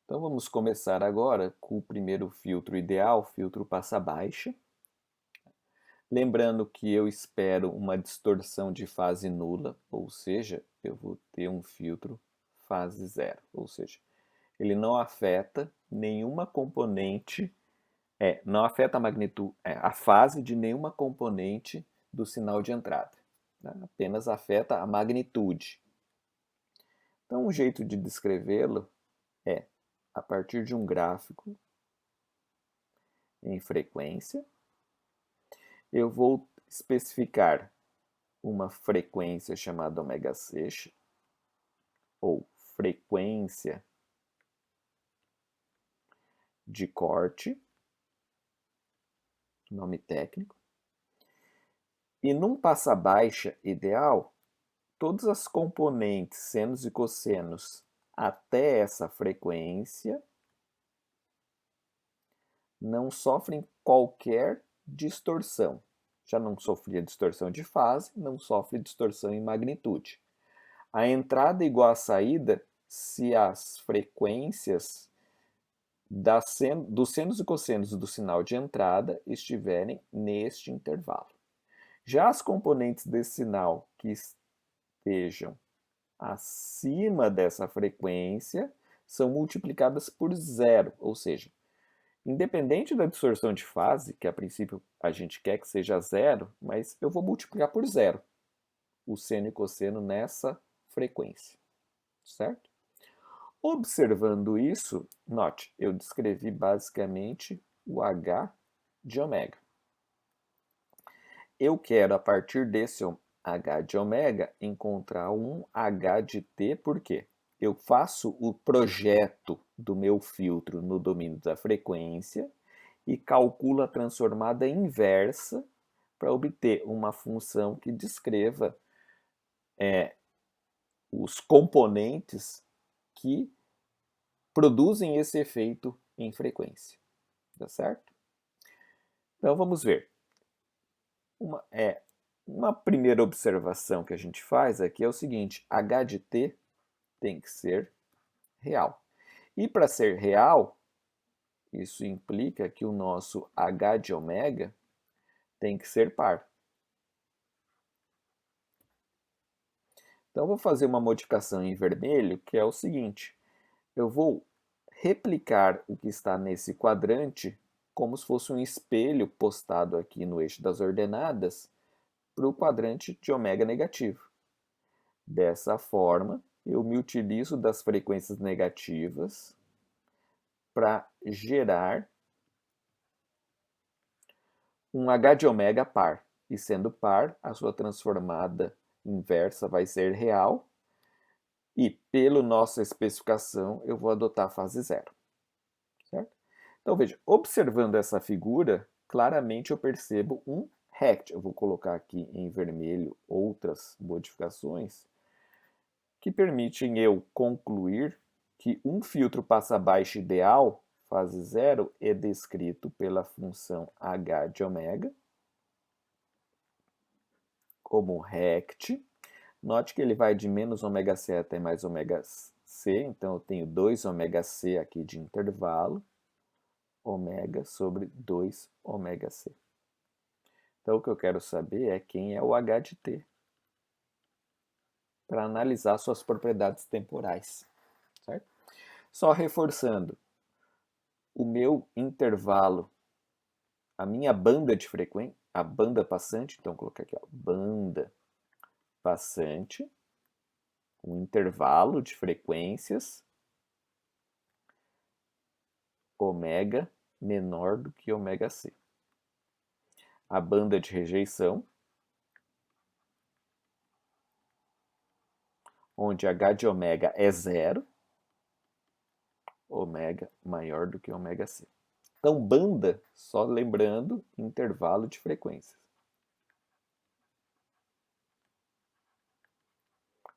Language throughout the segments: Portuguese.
Então vamos começar agora com o primeiro filtro ideal, filtro passa-baixa. Lembrando que eu espero uma distorção de fase nula, ou seja, eu vou ter um filtro fase zero, ou seja, ele não afeta nenhuma componente, não afeta a magnitude, a fase de nenhuma componente do sinal de entrada, né? Apenas afeta a magnitude. Então, um jeito de descrevê-lo é a partir de um gráfico em frequência. Eu vou especificar uma frequência chamada ωc, ou frequência de corte, nome técnico. E num passa-baixa ideal, todas as componentes senos e cossenos até essa frequência não sofrem qualquer distorção. Já não sofria distorção de fase, não sofre distorção em magnitude. A entrada igual à saída se as frequências dos senos e cossenos do sinal de entrada estiverem neste intervalo. Já as componentes desse sinal que estejam acima dessa frequência são multiplicadas por zero, ou seja, independente da distorção de fase, que a princípio a gente quer que seja zero, mas eu vou multiplicar por zero o seno e cosseno nessa frequência, certo? Observando isso, note, eu descrevi basicamente o H de ômega. Eu quero, a partir desse H de ômega, encontrar um H de T, por quê? Eu faço o projeto do meu filtro no domínio da frequência e calculo a transformada inversa para obter uma função que descreva os componentes que produzem esse efeito em frequência, tá certo? Então vamos ver. Uma primeira observação que a gente faz aqui é o seguinte: H de T tem que ser real. E para ser real, isso implica que o nosso H de ômega tem que ser par. Então, vou fazer uma modificação em vermelho, que é o seguinte: eu vou replicar o que está nesse quadrante como se fosse um espelho postado aqui no eixo das ordenadas para o quadrante de ômega negativo. Dessa forma, eu me utilizo das frequências negativas para gerar um H de ômega par. E sendo par, a sua transformada inversa vai ser real. E, pela nossa especificação, eu vou adotar a fase zero. Certo? Então, veja, observando essa figura, claramente eu percebo um rect. Eu vou colocar aqui em vermelho outras modificações que permitem eu concluir que um filtro passa-baixo ideal, fase zero, é descrito pela função h de ômega como rect. Note que ele vai de menos ômega c até mais ômega c, então eu tenho 2 ômega c aqui de intervalo, ômega sobre 2 ômega c. Então o que eu quero saber é quem é o h de t, para analisar suas propriedades temporais, certo? Só reforçando, o meu intervalo, a minha banda de frequência, a banda passante, então vou colocar aqui, ó, banda passante, um intervalo de frequências, ômega menor do que ômega c. A banda de rejeição, onde h de ômega é zero, ômega maior do que ômega c. Então, banda, só lembrando, intervalo de frequências.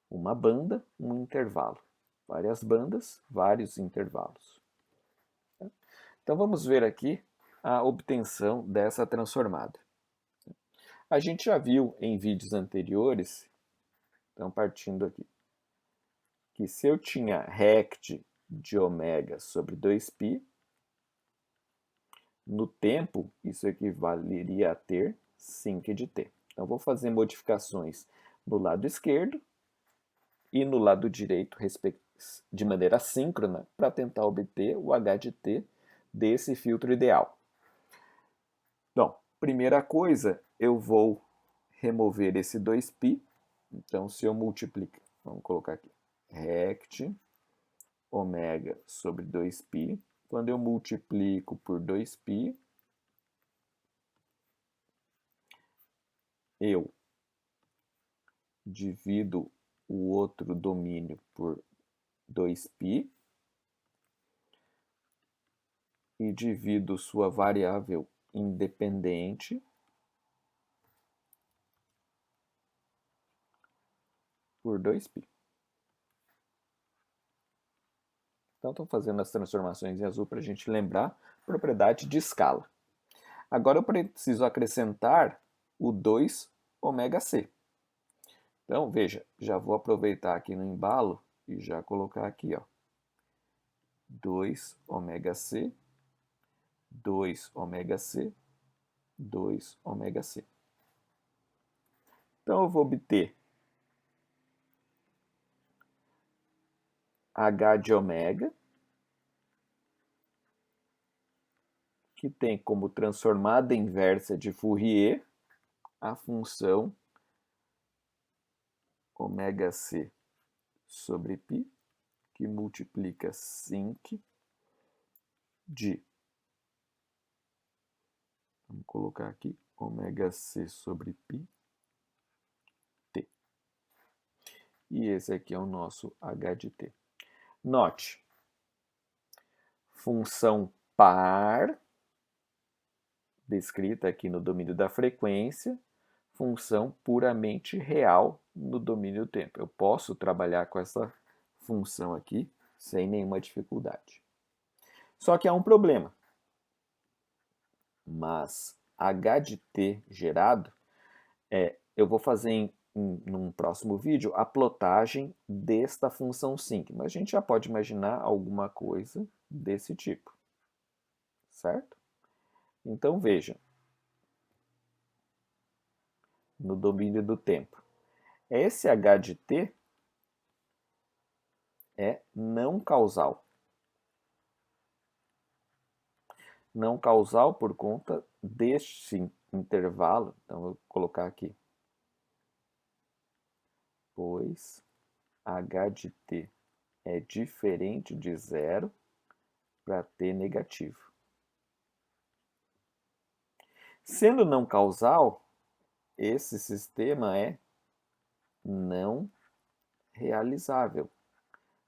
Uma banda, um intervalo. Várias bandas, vários intervalos. Então, vamos ver aqui a obtenção dessa transformada. A gente já viu em vídeos anteriores, então partindo aqui, que se eu tinha rect de ômega sobre 2π. No tempo, isso equivaleria a ter sinc de t. Então, vou fazer modificações no lado esquerdo e no lado direito, de maneira síncrona, para tentar obter o h de t desse filtro ideal. Bom, primeira coisa, eu vou remover esse 2π. Então, se eu multiplicar, vamos colocar aqui, rect ômega sobre 2π. Quando eu multiplico por 2π, eu divido o outro domínio por 2π e divido sua variável independente por 2π. Então, estou fazendo as transformações em azul para a gente lembrar propriedade de escala. Agora eu preciso acrescentar o 2 ômega c. Então, veja, já vou aproveitar aqui no embalo e já colocar aqui, ó, 2 ômega c, 2 ômega c, 2 ômega c. Então, eu vou obter h de ômega, que tem como transformada inversa de Fourier a função ômega c sobre π, que multiplica sinc de, vamos colocar aqui, ômega c sobre π, t. E esse aqui é o nosso h de t. Note, função par, descrita aqui no domínio da frequência, função puramente real no domínio do tempo. Eu posso trabalhar com essa função aqui sem nenhuma dificuldade. Só que há um problema. Mas h de t gerado, eu vou fazer num próximo vídeo a plotagem desta função sinc, mas a gente já pode imaginar alguma coisa desse tipo, certo? Então veja, no domínio do tempo, esse h de t é não causal. Não causal por conta deste intervalo, então vou colocar aqui, pois h de t é diferente de zero para t negativo. Sendo não causal, esse sistema é não realizável.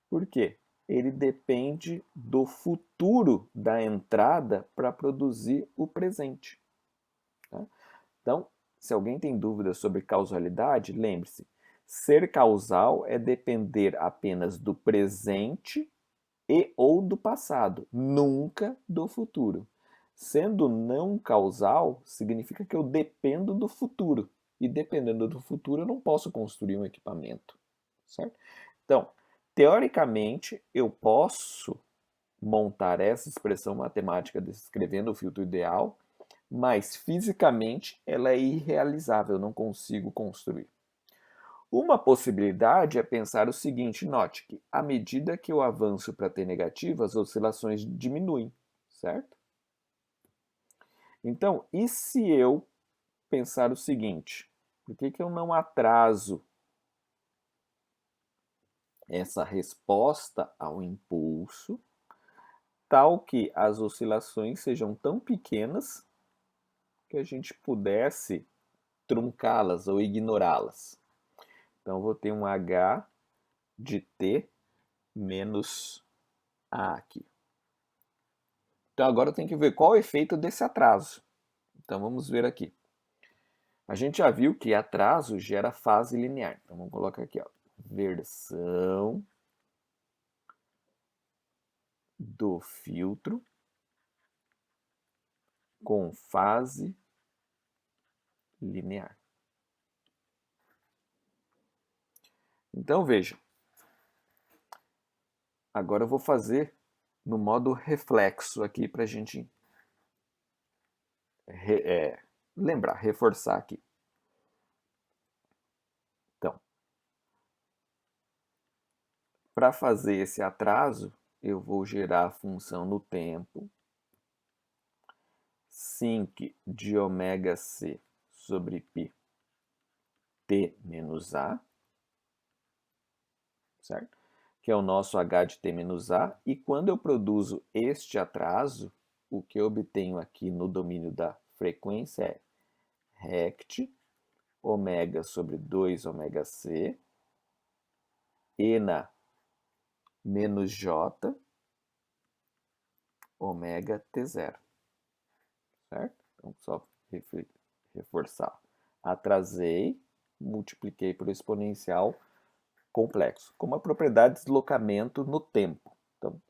Por quê? Ele depende do futuro da entrada para produzir o presente. Tá? Então, se alguém tem dúvidas sobre causalidade, lembre-se, ser causal é depender apenas do presente e ou do passado, nunca do futuro. Sendo não causal, significa que eu dependo do futuro. E dependendo do futuro, eu não posso construir um equipamento. Certo? Então, teoricamente, eu posso montar essa expressão matemática descrevendo o filtro ideal, mas fisicamente ela é irrealizável, eu não consigo construir. Uma possibilidade é pensar o seguinte, note que à medida que eu avanço para t negativo, as oscilações diminuem, certo? Então, e se eu pensar o seguinte, por que eu não atraso essa resposta ao impulso, tal que as oscilações sejam tão pequenas que a gente pudesse truncá-las ou ignorá-las? Então, vou ter um h de t menos a aqui. Então, agora eu tenho que ver qual é o efeito desse atraso. Então, vamos ver aqui. A gente já viu que atraso gera fase linear. Então, vamos colocar aqui, ó, versão do filtro com fase linear. Então, veja. Agora eu vou fazer no modo reflexo aqui para a gente lembrar, reforçar aqui. Então, para fazer esse atraso, eu vou gerar a função no tempo, sinc de ômega c sobre π t menos a, certo? Que é o nosso h de t menos a, e quando eu produzo este atraso, o que eu obtenho aqui no domínio da frequência é rect ômega sobre 2 ômega c, ena menos j, ômega t0, certo? Então, só reforçar. Atrasei, multipliquei por exponencial complexo, com uma propriedade de deslocamento no tempo. Então,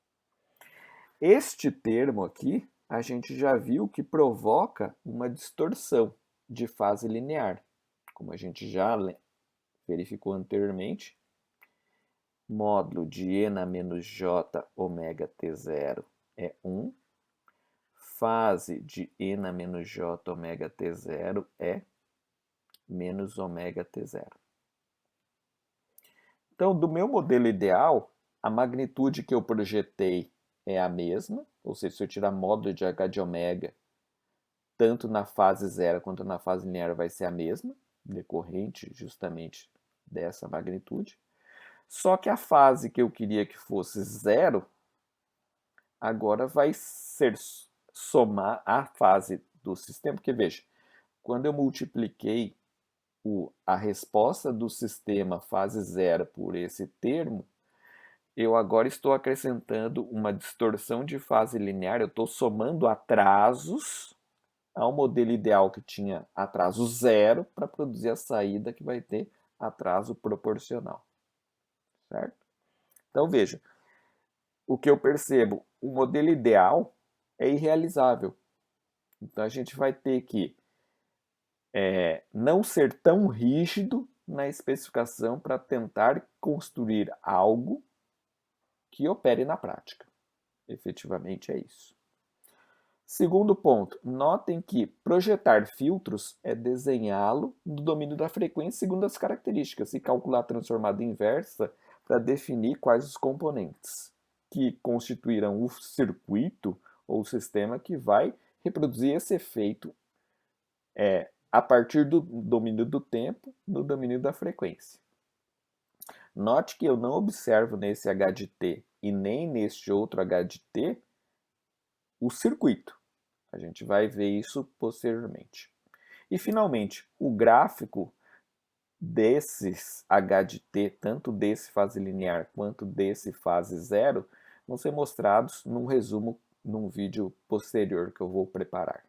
este termo aqui, a gente já viu que provoca uma distorção de fase linear. Como a gente já verificou anteriormente, módulo de ena menos j ômega t0 é 1. Fase de ena menos j ômega t0 é menos ômega t0. Então, do meu modelo ideal, a magnitude que eu projetei é a mesma, ou seja, se eu tirar módulo de h de ômega, tanto na fase zero quanto na fase linear vai ser a mesma, decorrente justamente dessa magnitude. Só que a fase que eu queria que fosse zero, agora vai ser somar a fase do sistema, porque veja, quando eu multipliquei a resposta do sistema fase zero por esse termo, eu agora estou acrescentando uma distorção de fase linear, eu estou somando atrasos ao modelo ideal que tinha atraso zero para produzir a saída que vai ter atraso proporcional, certo? Então veja, o que eu percebo, o modelo ideal é irrealizável. Então a gente vai ter que não ser tão rígido na especificação para tentar construir algo que opere na prática. Efetivamente é isso. Segundo ponto, notem que projetar filtros é desenhá-lo no domínio da frequência segundo as características e calcular a transformada inversa para definir quais os componentes que constituirão o circuito ou o sistema que vai reproduzir esse efeito a partir do domínio do tempo no domínio da frequência. Note que eu não observo nesse h de t e nem neste outro h de t o circuito. A gente vai ver isso posteriormente. E, finalmente, o gráfico desses h de t, tanto desse fase linear quanto desse fase zero, vão ser mostrados num resumo num vídeo posterior que eu vou preparar.